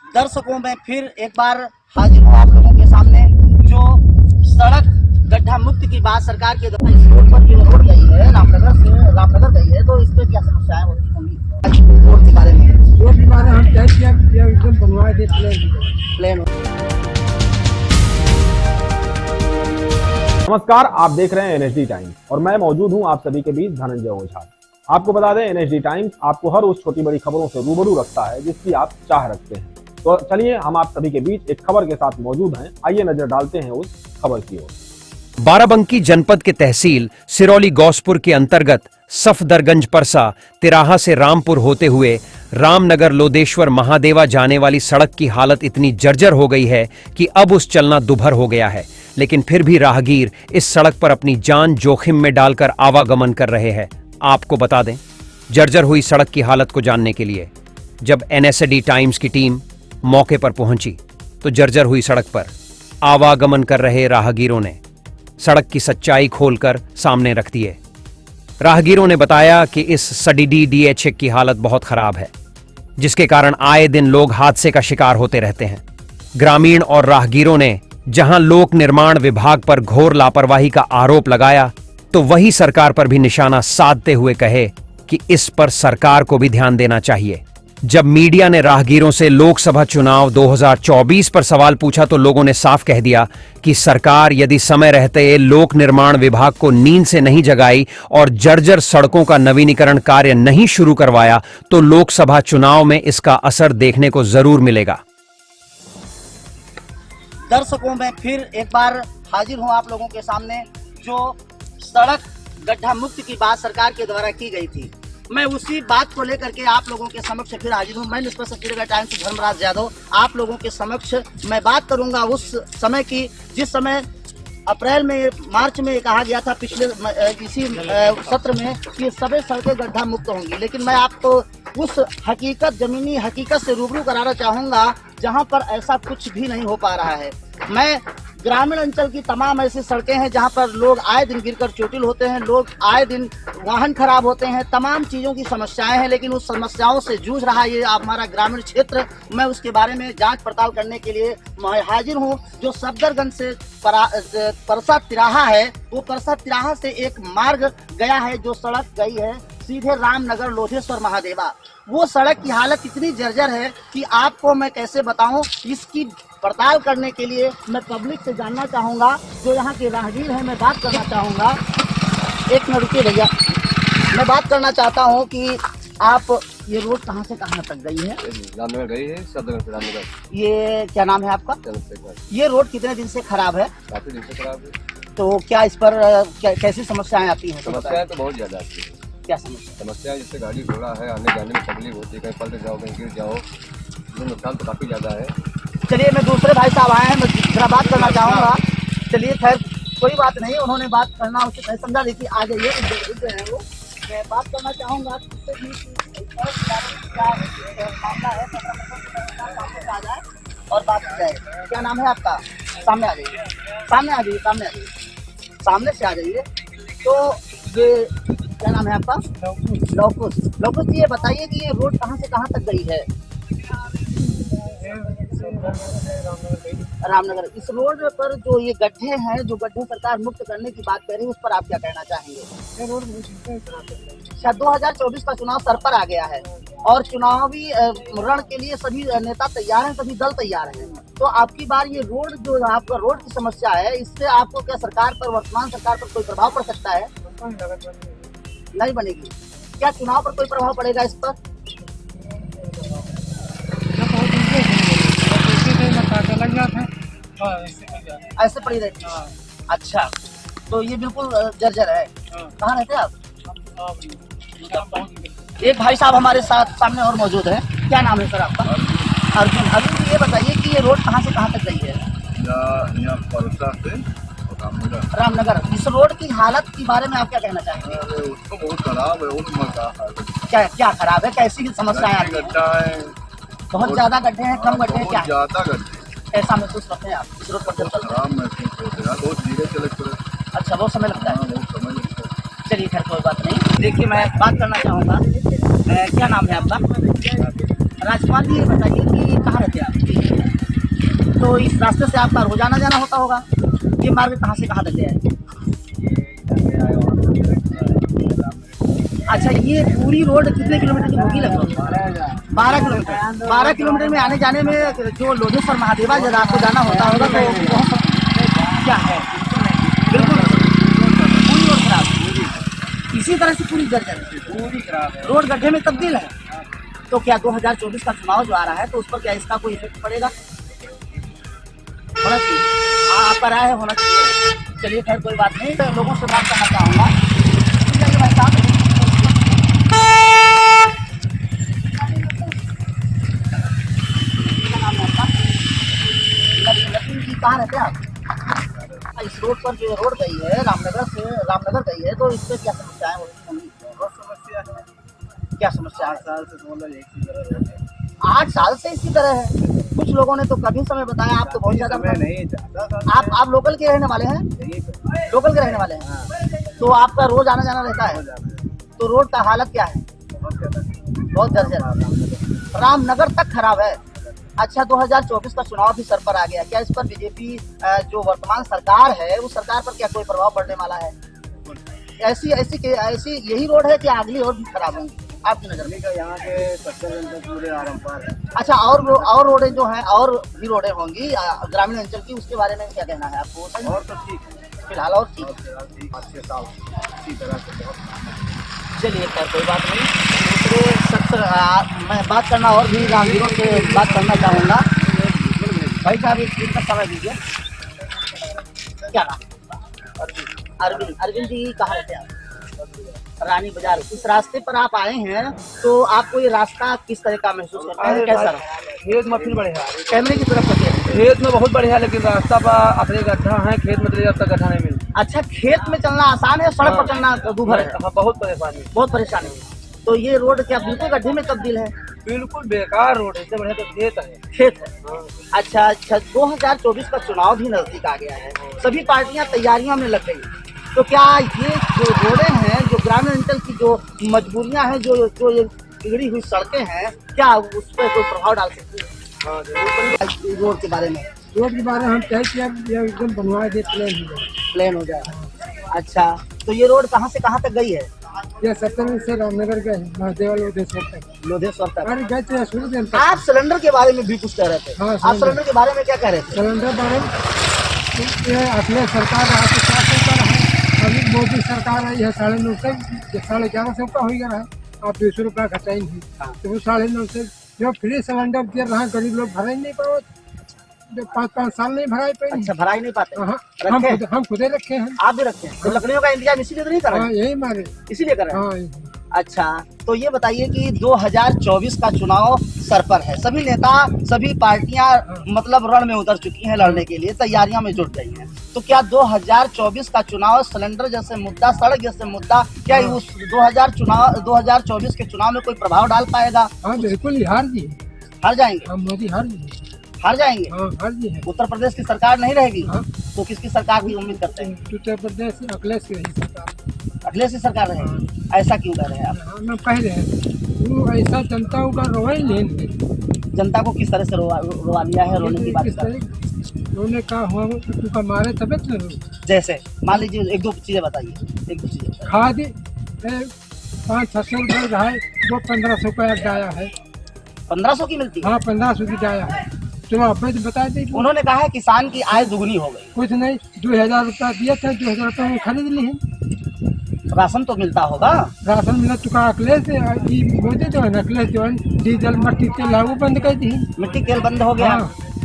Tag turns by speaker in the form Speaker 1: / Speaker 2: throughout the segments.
Speaker 1: दर्शकों में फिर एक बार हाजिर हूँ आप लोगों के सामने। जो सड़क गड्ढा मुक्त की बात सरकार के द्वारा इस रोड पर जो रोड गई है रामनगर से रामनगर गई है, तो इस पर क्या समस्याएं होती होंगी रोड के बारे में?
Speaker 2: रोड के बारे में हम तय किया एकदम बनवाए थे प्लेन।
Speaker 3: नमस्कार, आप देख रहे हैं एनएसडी टाइम्स और मैं मौजूद हूं आप सभी के बीच धनंजय ओझा। आपको बता दें, एनएसडी टाइम्स आपको हर उस छोटी बड़ी खबरों से रूबरू रखता है जिसकी आप चाह रखते हैं। तो चलिए, हम आप सभी के बीच एक खबर के साथ मौजूद हैं। आइए नजर डालते हैं उस खबर की ओर।
Speaker 4: बाराबंकी जनपद के तहसील सिरौली गौसपुर के अंतर्गत सफदरगंज परसा तिराहा से रामपुर होते हुए रामनगर लोदेश्वर महादेवा जाने वाली सड़क की हालत इतनी जर्जर हो गई है कि अब उस चलना दुभर हो गया है। लेकिन फिर भी राहगीर इस सड़क पर अपनी जान जोखिम में डालकर आवागमन कर रहे हैं। आपको बता दें, जर्जर हुई सड़क की हालत को जानने के लिए जब एनएसडी टाइम्स की टीम मौके पर पहुंची तो जर्जर हुई सड़क पर आवागमन कर रहे राहगीरों ने सड़क की सच्चाई खोलकर सामने रख दिए। राहगीरों ने बताया कि इस सडीडी डीएच की हालत बहुत खराब है, जिसके कारण आए दिन लोग हादसे का शिकार होते रहते हैं। ग्रामीण और राहगीरों ने जहां लोक निर्माण विभाग पर घोर लापरवाही का आरोप लगाया, तो वही सरकार पर भी निशाना साधते हुए कहे कि इस पर सरकार को भी ध्यान देना चाहिए। जब मीडिया ने राहगीरों से लोकसभा चुनाव 2024 पर सवाल पूछा तो लोगों ने साफ कह दिया कि सरकार यदि समय रहते लोक निर्माण विभाग को नींद से नहीं जगाई और जर्जर सड़कों का नवीनीकरण कार्य नहीं शुरू करवाया तो लोकसभा चुनाव में इसका असर देखने को जरूर मिलेगा।
Speaker 1: दर्शकों में फिर एक बार हाजिर हूँ आप लोगों के सामने। जो सड़क गड्ढा मुक्त की बात सरकार के द्वारा की गई थी, मैं उसी बात को लेकर के आप लोगों के समक्ष फिर हाजिर हूँ। मैं निष्पक्ष टाइम्स से धर्मराज यादव आप लोगों के समक्ष मैं बात करूंगा उस समय की जिस समय अप्रैल में मार्च में कहा गया था पिछले इसी सत्र में कि सभी सड़कें गड्ढा मुक्त होंगी। लेकिन मैं आपको उस जमीनी हकीकत से रूबरू कराना चाहूँगा जहाँ पर ऐसा कुछ भी नहीं हो पा रहा है। मैं ग्रामीण अंचल की तमाम ऐसी सड़कें हैं जहां पर लोग आए दिन गिरकर चोटिल होते हैं, लोग आए दिन वाहन खराब होते हैं, तमाम चीज़ों की समस्याएं हैं। लेकिन उस समस्याओं से जूझ रहा ये हमारा ग्रामीण क्षेत्र। मैं उसके बारे में जांच पड़ताल करने के लिए मैं हाजिर हूं। जो सफदरगंज से परसा तिराहा है, वो परसा तिराहा से एक मार्ग गया है, जो सड़क गई है सीधे रामनगर लोधेश्वर महादेवा। वो सड़क की हालत इतनी जर्जर है कि आपको मैं कैसे बताऊं। इसकी पड़ताल करने के लिए मैं पब्लिक से जानना चाहूँगा, जो यहाँ के राहगीर हैं, मैं बात करना चाहूँगा। एक मिनट रुकिए भैया, मैं बात करना चाहता हूँ कि आप ये रोड कहाँ से कहाँ तक गई है?
Speaker 5: रामनगर गई है, सफदरगंज से रामनगर।
Speaker 1: ये क्या नाम है आपका? ये रोड कितने दिन से खराब है?
Speaker 5: काफी दिन से खराब है।
Speaker 1: तो क्या इस पर कैसी समस्याएं आती हैं?
Speaker 5: समस्याएं तो बहुत ज्यादा आती है।
Speaker 1: क्या समस्या?
Speaker 5: जैसे गाड़ी घोड़ा है, आने जाने में तकलीफ होती है, कहीं पलट जाओ, कहीं गिर जाओ, नुकसान तो काफी ज्यादा है।
Speaker 1: चलिए, मैं दूसरे भाई साहब आए हैं, मैं जरा बात करना चाहूँगा। चलिए, खैर कोई बात नहीं, उन्होंने बात करना उचित नहीं समझा। देखिए आ जाइए, वो मैं बात करना चाहूँगा उससे भी क्या मामला है, सामने आ जाए और बात की जाए। क्या नाम है आपका? सामने आ जाइए, सामने आ जाइए, सामने आ जाइए, सामने से आ जाइए। तो ये क्या नाम है आपका? लवकुश जी, ये बताइए कि ये रोड कहाँ से कहाँ तक गई है? रामनगर। इस रोड पर जो ये गड्ढे हैं, जो गड्ढे सरकार मुक्त करने की बात कर रही है, उस पर आप क्या कहना चाहेंगे?
Speaker 2: ये रोड
Speaker 1: 2024 का चुनाव सर पर आ गया है और चुनावी रण के लिए सभी नेता तैयार हैं, सभी दल तैयार हैं। तो आपकी बार ये रोड जो आपका रोड की समस्या है, इससे आपको क्या सरकार पर, वर्तमान सरकार पर कोई प्रभाव पड़ सकता है? नहीं बनेगी। क्या चुनाव पर कोई प्रभाव पड़ेगा इस पर? ऐसे पड़ी रहती है। अच्छा, तो ये बिल्कुल जर्जर है। कहाँ रहते हैं आप? एक भाई साहब हमारे साथ सामने और मौजूद है। क्या नाम है सर आपका? अर्जुन। अभी ये बताइए कि ये रोड कहाँ से कहाँ तक गई है?
Speaker 5: यहाँ परसा से
Speaker 1: रामनगर। इस रोड की हालत के बारे में आप क्या कहना चाहेंगे?
Speaker 5: उसको बहुत खराब है।
Speaker 1: क्या क्या खराब है? कैसी समस्याएं आ रही है? बहुत ज्यादा गड्ढे हैं, कम गड्ढे हैं? क्या
Speaker 5: ज्यादा गड्ढे।
Speaker 1: ऐसा महसूस करते हैं आप इस रोड पर?
Speaker 5: खराब महसूस होते हैं, बहुत धीरे चले।
Speaker 1: अच्छा, बहुत समय लगता है। चलिए खैर कोई बात नहीं। देखिए मैं बात करना चाहूँगा, क्या नाम है आपका? राजकुमार जी, ये बताइए कि कहाँ रहते हैं आप? तो इस रास्ते से आपका रोजाना जाना होता होगा। ये मार्ग कहाँ से कहाँ तक गया है? अच्छा, ये पूरी रोड कितने किलोमीटर की होगी? लगभग 12 किलोमीटर। 12 किलोमीटर में आने जाने में जो लोधेश्वर महादेवा जब आपको जाना होता होगा तो क्या है? बिल्कुल पूरी रोड खराब, इसी तरह से पूरी जर्जर, पूरी खराब, रोड गड्ढे में तब्दील है। तो क्या 2024 का चुनाव जो आ रहा है तो उस पर क्या इसका कोई इफेक्ट पड़ेगा? होना चाहिए, आपका राय है होना चाहिए। चलिए खैर कोई बात नहीं, तो लोगों से बात करना चाहूँगा। भाई साहब, नवीन जी कहाँ रहते हैं आप? इस रोड पर जो रोड गई है रामनगर गई है, तो इससे क्या समस्या है? बहुत समस्या है। क्या समस्या? 8 साल से इसी तरह है। कुछ लोगों ने तो कभी समय बताया, आप तो बहुत ज्यादा नहीं। आप लोकल के रहने वाले हैं? लोकल के रहने वाले हैं, तो आपका रोज आना जाना रहता है। तो रोड का हालत क्या है? बहुत जर्जर, रामनगर तक खराब है। अच्छा, 2024 का चुनाव भी सर पर आ गया, क्या इस पर बीजेपी जो वर्तमान सरकार है उस सरकार पर क्या कोई प्रभाव पड़ने वाला है? ऐसी यही रोड है कि अगली और भी खराब होंगी आपकी नजर में?
Speaker 2: यहाँ के सबसे पूरे आरामपार है।
Speaker 1: अच्छा, और रोडें जो हैं और भी रोडें होंगी ग्रामीण अंचल की, उसके बारे में क्या कहना है आपको?
Speaker 2: और तो ठीक है
Speaker 1: फिलहाल, और ठीक।
Speaker 2: 5-6 साल इसी तरह से बहुत।
Speaker 1: चलिए खैर कोई बात नहीं। दूसरे शख्स मैं बात करना और भी राहगीरों से बात करना चाहूँगा। भाई साहब, एक दिन का समय दीजिए। क्या नाम? अरविंद जी, कहाँ रहते हैं आप? रानी बाजार। इस रास्ते पर आप आए हैं तो आपको ये रास्ता किस तरह का महसूस करते हैं? कैसा रहा?
Speaker 2: खेत में फिर बढ़िया,
Speaker 1: कैमरे की तरफ करते
Speaker 2: खेत में बहुत बढ़िया, लेकिन रास्ता पर अपने गड्ढा है, खेत में जब तक गड्ढा नहीं मिलता।
Speaker 1: अच्छा, खेत में चलना आसान है, सड़क पर चलना दूभर है?
Speaker 2: बहुत परेशानी,
Speaker 1: बहुत परेशानी है। तो ये रोड क्या बिल्कुल गड्ढे में तब्दील है?
Speaker 2: बिल्कुल बेकार रोड है, इससे बढ़िया तो खेत है।
Speaker 1: खेत है। अच्छा, 2024 का चुनाव भी नजदीक आ गया है, सभी पार्टियां तैयारियों में लग गई। तो क्या ये जो रोडें हैं, जो ग्रामीण अंचल की जो मजबूरियां हैं, जो ये बिगड़ी हुई सड़कें हैं, क्या उस पर कोई प्रभाव डाल सकती है? रोड के बारे में हम
Speaker 2: चाहते हैं ये एकदम बनवा दे,
Speaker 1: प्लेन हो जाए। अच्छा, तो ये रोड कहाँ से कहाँ तक गई है?
Speaker 2: ये सत्तर से रामनगर गए महादेवा
Speaker 1: लोधेश्वर तक।
Speaker 2: अरे गए शुरू से।
Speaker 1: आप सिलेंडर के बारे में भी कुछ कह रहे थे।
Speaker 2: हाँ,
Speaker 1: आप सिलेंडर के बारे में क्या कह रहे थे?
Speaker 2: सिलेंडर बारे में अपने सरकार है, अभी मोदी सरकार आई है 950 1150 का हो गया है। आप 200 रुपया घटाई नहीं, तो वो 950 जो फ्री सिलेंडर दे रहा है, गरीब लोग भरा ही नहीं पाओ, 5-5 साल नहीं भराई पाए।
Speaker 1: अच्छा, भरा ही नहीं पाते?
Speaker 2: हम खुदे रखे हैं।
Speaker 1: आप भी रखे हैं? तो लकड़ियों का इंतजाम इसीलिए तो नहीं कर रहे?
Speaker 2: हाँ, यही मारे,
Speaker 1: इसीलिए कर रहे हैं। अच्छा, तो ये बताइए कि 2024 का चुनाव सर पर है, सभी नेता सभी पार्टियां मतलब रण में उतर चुकी हैं, लड़ने के लिए तैयारियों में जुट गई हैं। तो क्या 2024 का चुनाव सिलेंडर जैसे मुद्दा, सड़क जैसे मुद्दा, क्या उस 2024 के चुनाव में कोई प्रभाव डाल पाएगा?
Speaker 2: हाँ बिल्कुल, हार
Speaker 1: जाएंगे।
Speaker 2: मोदी
Speaker 1: हार जाएंगे।
Speaker 2: हार जी है।
Speaker 1: उत्तर प्रदेश की सरकार नहीं रहेगी। तो किसकी सरकार की उम्मीद करते हैं?
Speaker 2: उत्तर प्रदेश अखिलेश की सरकार।
Speaker 1: अखिलेश की सरकार रहेगी? ऐसा क्यों कह रहे हैं आप?
Speaker 2: हम कह रहे हैं वो ऐसा जनता का रोवा ही नहीं।
Speaker 1: जनता को किस तरह से रोवा लिया है? रोने की बात कर,
Speaker 2: रोने का हुआ तो मारे तबियत न।
Speaker 1: जैसे मान लीजिए एक दो चीजें बताइए।
Speaker 2: खाद 500-600 रुपये रहा है, वो 1500 का डाया है।
Speaker 1: 1500 की मिलती है?
Speaker 2: हाँ, 1500 की डाया है। चलो आप बता दीजिए।
Speaker 1: उन्होंने कहा है किसान की आय दुगनी हो गई।
Speaker 2: कुछ नहीं, 2000 रुपया दिए थे, 2000 रुपये में खरीद ली है।
Speaker 1: राशन तो मिलता होगा?
Speaker 2: राशन मिला चुका। अखिलेश मोदी जो है ना, अखिलेश जो है डीजल मट्टी तेल वो बंद कर दी।
Speaker 1: मिट्टी तेल बंद हो गया?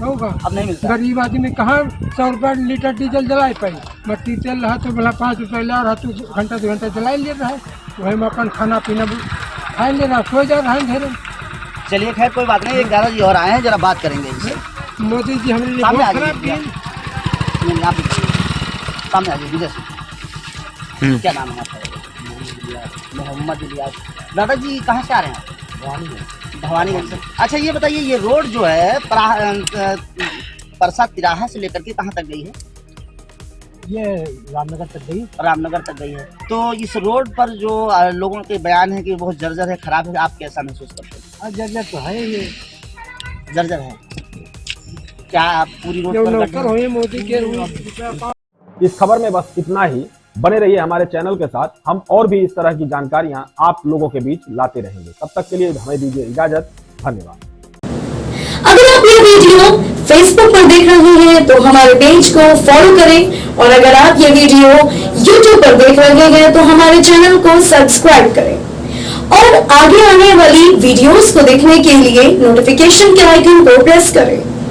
Speaker 2: होगा,
Speaker 1: अब नहीं मिलता।
Speaker 2: गरीब आदमी कहाँ 100 रुपया लीटर डीजल जलाए पाई। मट्टी तेल रहा तो बोला 5 रुपया ला रहा, तो घंटा 2 घंटा जला ले रहा है, वही में अपन खाना पीना खा ले रहा, सो जा रहा है।
Speaker 1: चलिए खैर कोई बात नहीं, एक दादाजी और आए हैं, जरा बात करेंगे इनसे।
Speaker 2: मोदी जी हमारे लिए
Speaker 1: सामने आ
Speaker 2: बहुत खराब
Speaker 1: जाइए, सामने आ जाइए। विजय सिंह, क्या नाम है आपका? मोहम्मद इलियास। दादाजी कहाँ से आ रहे हैं? भवानीगंज से। अच्छा, ये बताइए, ये रोड जो है परसा तिराहा से लेकर के कहाँ तक गई है?
Speaker 2: ये रामनगर तक गई।
Speaker 1: रामनगर तक गई है। तो इस रोड पर जो लोगों के बयान है कि बहुत जर्जर है, खराब है, आप कैसा महसूस करते हैं?
Speaker 2: जर्जर तो है ये,
Speaker 1: जर्जर है। क्या आप पूरी रोड
Speaker 2: जो
Speaker 1: पर
Speaker 2: नौकर
Speaker 1: गड्ढे-
Speaker 2: हुए मोदी के
Speaker 3: इस खबर में बस इतना ही। बने रहिए हमारे चैनल के साथ, हम और भी इस तरह की जानकारियां आप लोगों के बीच लाते रहेंगे। तब तक के लिए हमें दीजिए इजाजत। धन्यवाद।
Speaker 6: अगर आप ये वीडियो फेसबुक पर देख रहे हैं तो हमारे पेज को फॉलो करें, और अगर आप ये वीडियो यूट्यूब पर देख रहे हैं तो हमारे चैनल को सब्सक्राइब करें, और आगे आने वाली वीडियोस को देखने के लिए नोटिफिकेशन के आइकन को प्रेस करें।